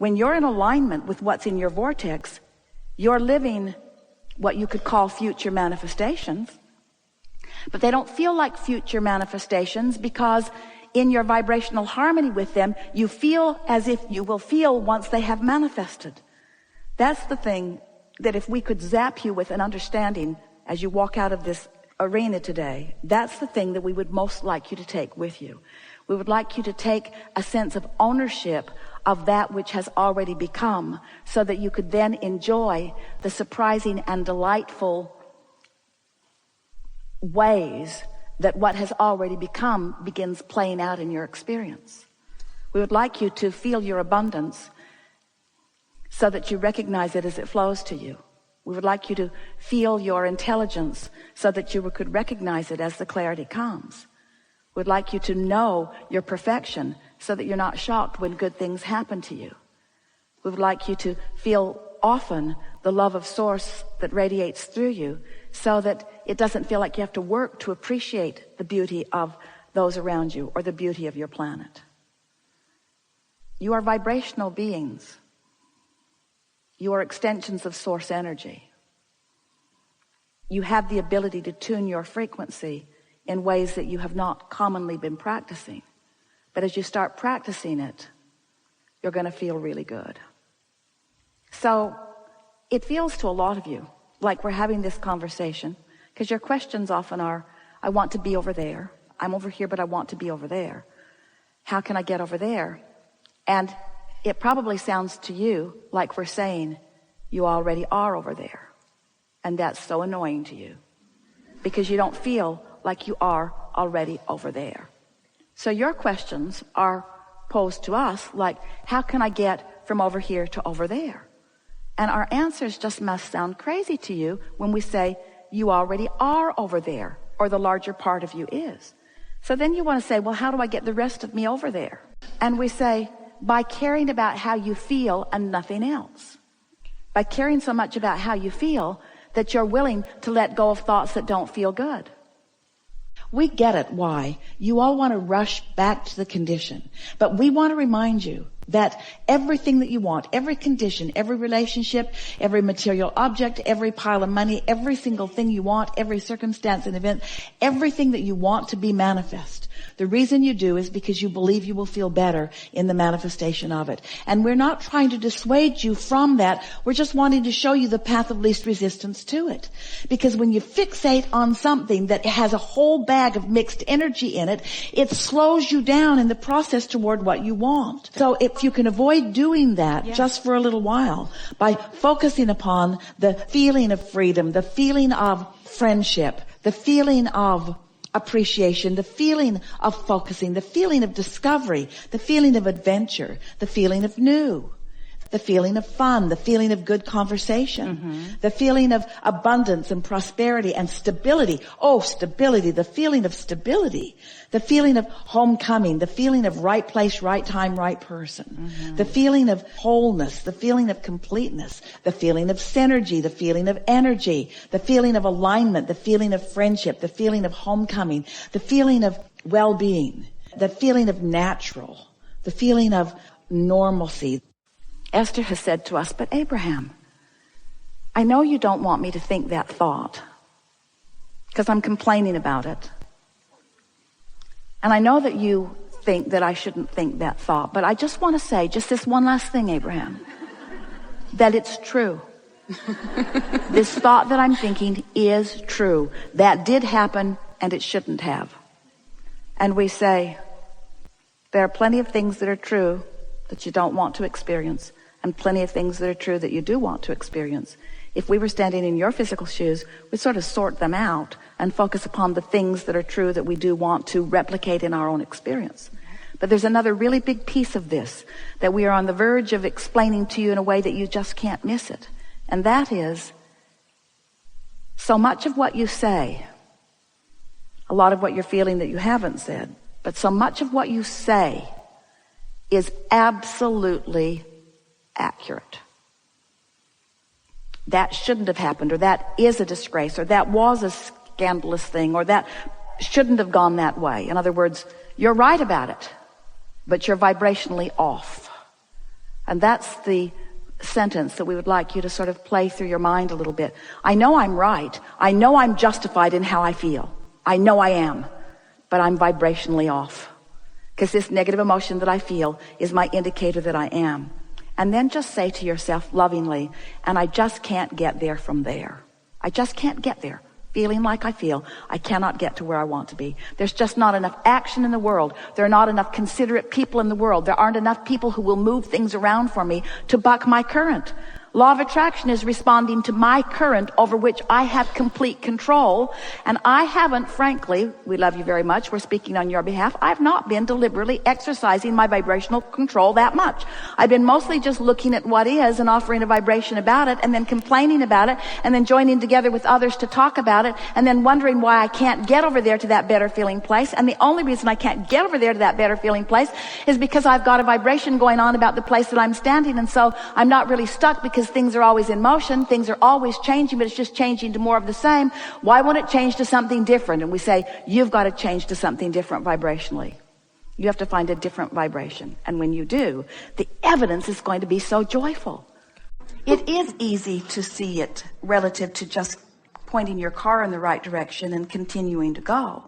When you're in alignment with what's in your vortex, you're living what you could call future manifestations, but they don't feel like future manifestations because in your vibrational harmony with them, you feel as if you will feel once they have manifested. That's the thing that if we could zap you with an understanding as you walk out of this arena today, that's the thing that we would most like you to take with you. We would like you to take a sense of ownership of that which has already become, so that you could then enjoy the surprising and delightful ways that what has already become begins playing out in your experience. We would like you to feel your abundance so that you recognize it as it flows to you. We would like you to feel your intelligence so that you could recognize it as the clarity comes. We'd like you to know your perfection so that you're not shocked when good things happen to you. We would like you to feel often the love of source that radiates through you so that it doesn't feel like you have to work to appreciate the beauty of those around you or the beauty of your planet. You are vibrational beings. You are extensions of source energy. You have the ability to tune your frequency in ways that you have not commonly been practicing. But as you start practicing it, you're going to feel really good. So it feels to a lot of you like we're having this conversation because your questions often are, I want to be over there. I'm over here, but I want to be over there. How can I get over there? And it probably sounds to you like we're saying you already are over there. And that's so annoying to you because you don't feel like you are already over there. So your questions are posed to us like, how can I get from over here to over there? And our answers just must sound crazy to you when we say you already are over there, or the larger part of you is. So then you want to say, well, how do I get the rest of me over there? And we say, by caring about how you feel and nothing else. By caring so much about how you feel that you're willing to let go of thoughts that don't feel good. We get it, why. You all want to rush back to the condition. But we want to remind you that everything that you want, every condition, every relationship, every material object, every pile of money, every single thing you want, every circumstance and event, everything that you want to be manifest. The reason you do is because you believe you will feel better in the manifestation of it. And we're not trying to dissuade you from that. We're just wanting to show you the path of least resistance to it. Because when you fixate on something that has a whole bag of mixed energy in it, it slows you down in the process toward what you want. So if you can avoid doing that just for a little while by focusing upon the feeling of freedom, the feeling of friendship, the feeling of appreciation, the feeling of focusing, the feeling of discovery, the feeling of adventure, the feeling of new, the feeling of fun, the feeling of good conversation, the feeling of abundance and prosperity and stability. Oh, stability, the feeling of stability, the feeling of homecoming, the feeling of right place, right time, right person, the feeling of wholeness, the feeling of completeness, the feeling of synergy, the feeling of energy, the feeling of alignment, the feeling of friendship, the feeling of homecoming, the feeling of well-being, the feeling of natural, the feeling of normalcy. Esther has said to us, but Abraham, I know you don't want me to think that thought because I'm complaining about it. And I know that you think that I shouldn't think that thought, but I just want to say just this one last thing, Abraham, that it's true. This thought that I'm thinking is true. That did happen and it shouldn't have. And we say, there are plenty of things that are true that you don't want to experience, and plenty of things that are true that you do want to experience. If we were standing in your physical shoes, we'd sort of sort them out and focus upon the things that are true that we do want to replicate in our own experience. But there's another really big piece of this that we are on the verge of explaining to you in a way that you just can't miss it. And that is, so much of what you say, a lot of what you're feeling that you haven't said, but so much of what you say is absolutely accurate. That shouldn't have happened, or that is a disgrace, or that was a scandalous thing, or that shouldn't have gone that way. In other words, you're right about it, but you're vibrationally off. And that's the sentence that we would like you to sort of play through your mind a little bit. I know I'm right. I know I'm justified in how I feel. I know I am, but I'm vibrationally off, because this negative emotion that I feel is my indicator that I am. And then just say to yourself lovingly, and I just can't get there from there. I just can't get there. Feeling like I feel, I cannot get to where I want to be. There's just not enough action in the world. There are not enough considerate people in the world. There aren't enough people who will move things around for me to buck my current. Law of attraction is responding to my current over which I have complete control. And I haven't, frankly, we love you very much, we're speaking on your behalf, I've not been deliberately exercising my vibrational control that much. I've been mostly just looking at what is and offering a vibration about it, and then complaining about it, and then joining together with others to talk about it, and then wondering why I can't get over there to that better feeling place. And the only reason I can't get over there to that better feeling place is because I've got a vibration going on about the place that I'm standing, and so I'm not really stuck, because things are always in motion, things are always changing, but it's just changing to more of the same. Why won't it change to something different? And we say, you've got to change to something different vibrationally. You have to find a different vibration. And when you do, the evidence is going to be so joyful. It is easy to see it relative to just pointing your car in the right direction and continuing to go,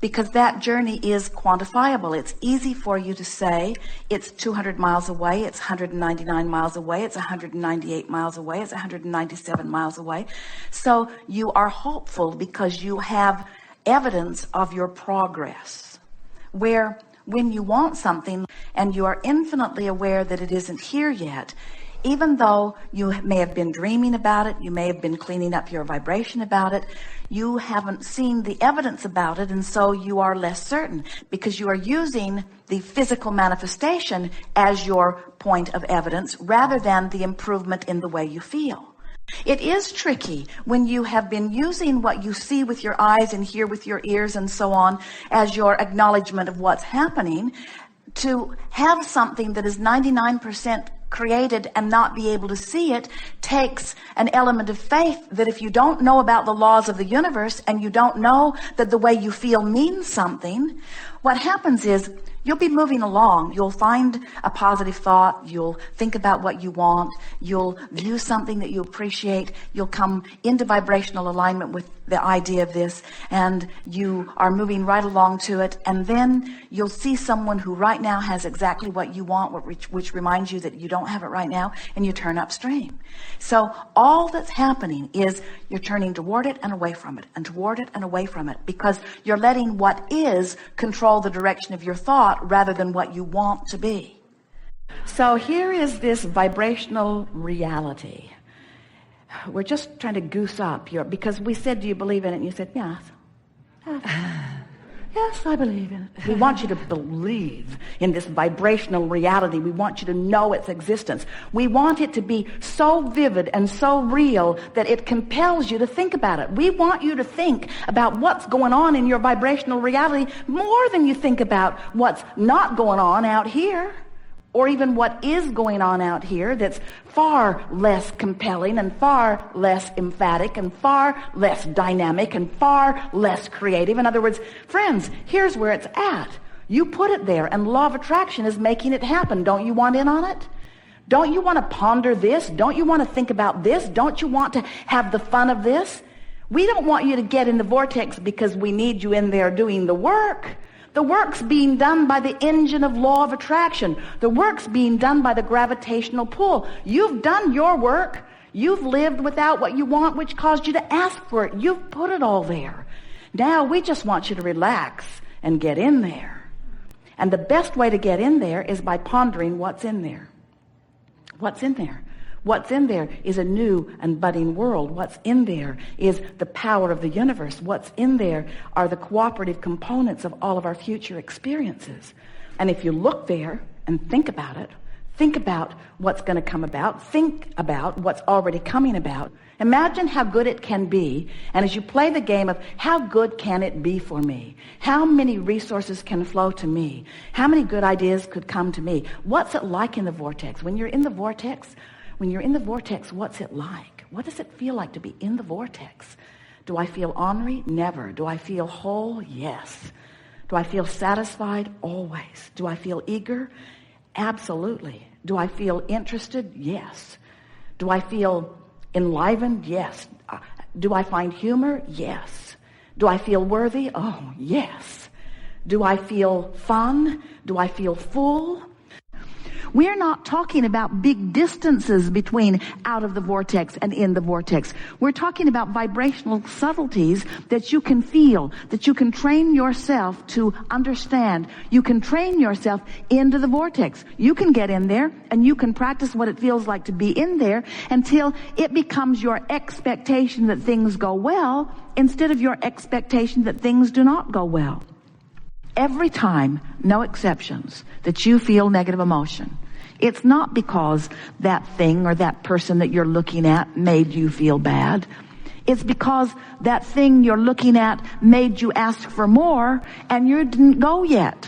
because that journey is quantifiable. It's easy for you to say it's 200 miles away, it's 199 miles away, it's 198 miles away, it's 197 miles away. So you are hopeful because you have evidence of your progress. Where when you want something and you are infinitely aware that it isn't here yet, even though you may have been dreaming about it, you may have been cleaning up your vibration about it, you haven't seen the evidence about it, and so you are less certain, because you are using the physical manifestation as your point of evidence rather than the improvement in the way you feel. It is tricky when you have been using what you see with your eyes and hear with your ears and so on as your acknowledgement of what's happening, to have something that is 99% created and not be able to see it. Takes an element of faith that if you don't know about the laws of the universe and you don't know that the way you feel means something, what happens is you'll be moving along. You'll find a positive thought. You'll think about what you want. You'll view something that you appreciate. You'll come into vibrational alignment with the idea of this, and you are moving right along to it. And then you'll see someone who right now has exactly what you want, which reminds you that you don't have it right now, and you turn upstream. So all that's happening is you're turning toward it and away from it, and toward it and away from it, because you're letting what is control the direction of your thought rather than what you want to be. So here is this vibrational reality. We're just trying to goose up because we said, do you believe in it? And you said, yes. Yes, I believe in it. We want you to believe in this vibrational reality. We want you to know its existence. We want it to be so vivid and so real that it compels you to think about it. We want you to think about what's going on in your vibrational reality more than you think about what's not going on out here, or even what is going on out here that's far less compelling and far less emphatic and far less dynamic and far less creative. In other words, friends, here's where it's at. You put it there, and law of attraction is making it happen. Don't you want in on it? Don't you want to ponder this? Don't you want to think about this? Don't you want to have the fun of this? We don't want you to get in the vortex because we need you in there doing the work. The work's being done by the engine of law of attraction. The work's being done by the gravitational pull. You've done your work. You've lived without what you want, which caused you to ask for it. You've put it all there. Now we just want you to relax and get in there. And the best way to get in there is by pondering what's in there. What's in there? What's in there is a new and budding world. What's in there is the power of the universe. What's in there are the cooperative components of all of our future experiences. And if you look there and think about it, think about what's going to come about, think about what's already coming about, imagine how good it can be. And as you play the game of how good can it be for me, how many resources can flow to me, how many good ideas could come to me, what's it like in the vortex? When you're in the vortex, what's it like? What does it feel like to be in the vortex? Do I feel ornery? Never. Do I feel whole? Yes. Do I feel satisfied? Always. Do I feel eager? Absolutely. Do I feel interested? Yes. Do I feel enlivened? Yes. Do I find humor? Yes. Do I feel worthy? Oh, yes. Do I feel fun? Do I feel full? We're not talking about big distances between out of the vortex and in the vortex. We're talking about vibrational subtleties that you can feel, that you can train yourself to understand. You can train yourself into the vortex. You can get in there and you can practice what it feels like to be in there until it becomes your expectation that things go well instead of your expectation that things do not go well. Every time, no exceptions, that you feel negative emotion, it's not because that thing or that person that you're looking at made you feel bad. It's because that thing you're looking at made you ask for more and you didn't go yet.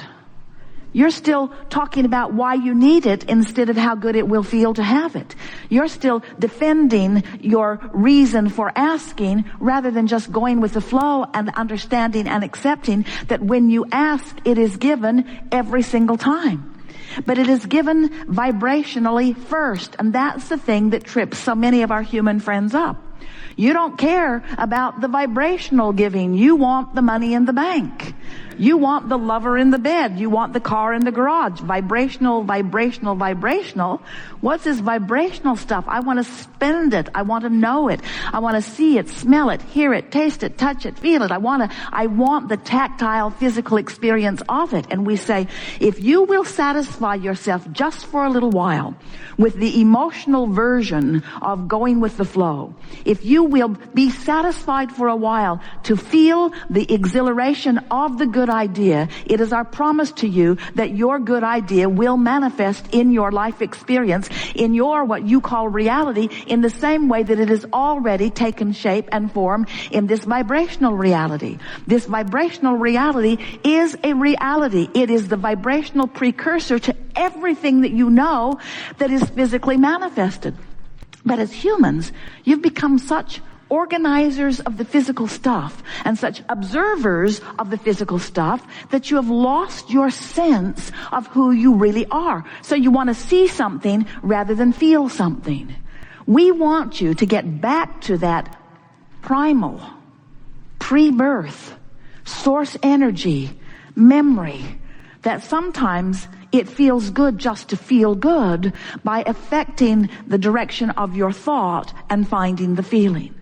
You're still talking about why you need it instead of how good it will feel to have it. You're still defending your reason for asking rather than just going with the flow and understanding and accepting that when you ask, it is given every single time. But it is given vibrationally first, and that's the thing that trips so many of our human friends up. You don't care about the vibrational giving. You want the money in the bank. You want the lover in the bed. You want the car in the garage. Vibrational, vibrational, vibrational. What's this vibrational stuff? I want to spend it. I want to know it. I want to see it, smell it, hear it, taste it, touch it, feel it. I want the tactile, physical experience of it. And we say, if you will satisfy yourself just for a little while with the emotional version of going with the flow, if you will be satisfied for a while to feel the exhilaration of the good idea, it is our promise to you that your good idea will manifest in your life experience, in your what you call reality, in the same way that it has already taken shape and form in this vibrational reality. This vibrational reality is a reality. It is the vibrational precursor to everything that you know that is physically manifested. But as humans, you've become such organizers of the physical stuff and such observers of the physical stuff that you have lost your sense of who you really are. So you want to see something rather than feel something. We want you to get back to that primal, pre-birth, source energy, memory, that sometimes it feels good just to feel good by affecting the direction of your thought and finding the feeling.